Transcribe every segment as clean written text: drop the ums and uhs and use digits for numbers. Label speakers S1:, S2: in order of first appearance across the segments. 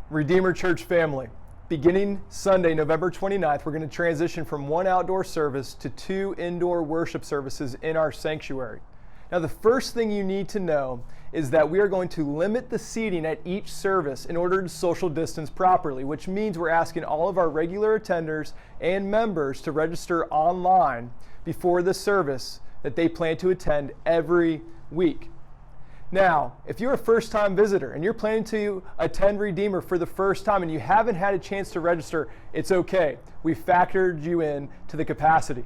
S1: Redeemer Church family, beginning Sunday, November 29th, we're going to transition from one outdoor service to 2 indoor worship services in our sanctuary. Now, the first thing you need to know is that we are going to limit the seating at each service in order to social distance properly, which means we're asking all of our regular attenders and members to register online before the service that they plan to attend every week. Now, if you're a first-time visitor and you're planning to attend Redeemer for the first time and you haven't had a chance to register, it's okay. We factored you in to the capacity.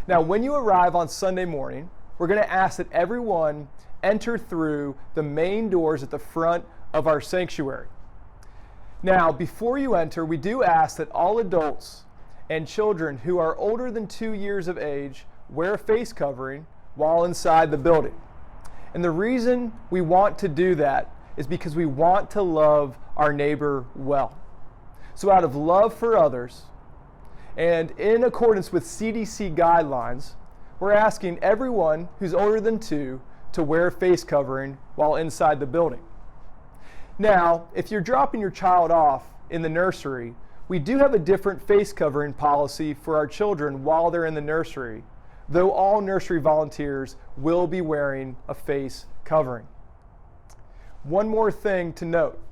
S1: Now, when you arrive on Sunday morning, we're going to ask that everyone enter through the main doors at the front of our sanctuary. Now, before you enter, we do ask that all adults and children who are older than 2 years of age wear a face covering while inside the building. And the reason we want to do that is because we want to love our neighbor well. So out of love for others, and in accordance with CDC guidelines, we're asking everyone who's older than 2 to wear a face covering while inside the building. Now, if you're dropping your child off in the nursery, we do have a different face covering policy for our children while they're in the nursery, though all nursery volunteers will be wearing a face covering. One more thing to note.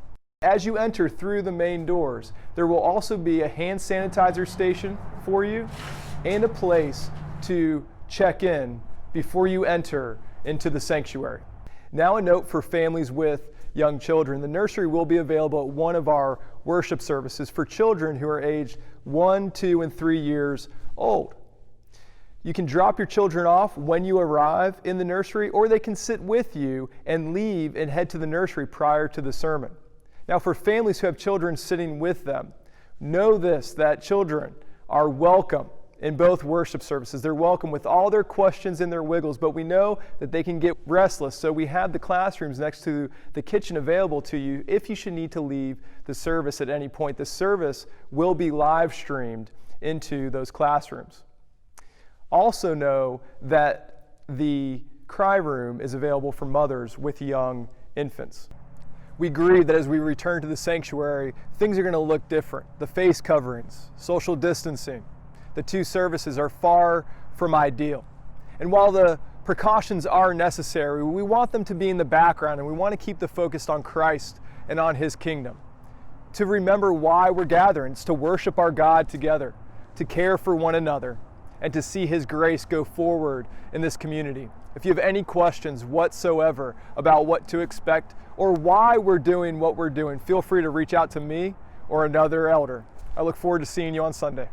S1: As you enter through the main doors, there will also be a hand sanitizer station for you and a place to check in before you enter into the sanctuary. Now a note for families with young children. The nursery will be available at one of our worship services for children who are aged 1, 2, and 3 years old. You can drop your children off when you arrive in the nursery, or they can sit with you and leave and head to the nursery prior to the sermon. Now, for families who have children sitting with them, know this, that children are welcome in both worship services. They're welcome with all their questions and their wiggles, but we know that they can get restless, so we have the classrooms next to the kitchen available to you if you should need to leave the service at any point. The service will be live streamed into those classrooms. Also know that the cry room is available for mothers with young infants. We agree that as we return to the sanctuary, things are going to look different. The face coverings, social distancing, the 2 services are far from ideal. And while the precautions are necessary, we want them to be in the background, and we want to keep the focus on Christ and on His kingdom. To remember why we're gathering, it's to worship our God together, to care for one another, and to see His grace go forward in this community. If you have any questions whatsoever about what to expect or why we're doing what we're doing, feel free to reach out to me or another elder. I look forward to seeing you on Sunday.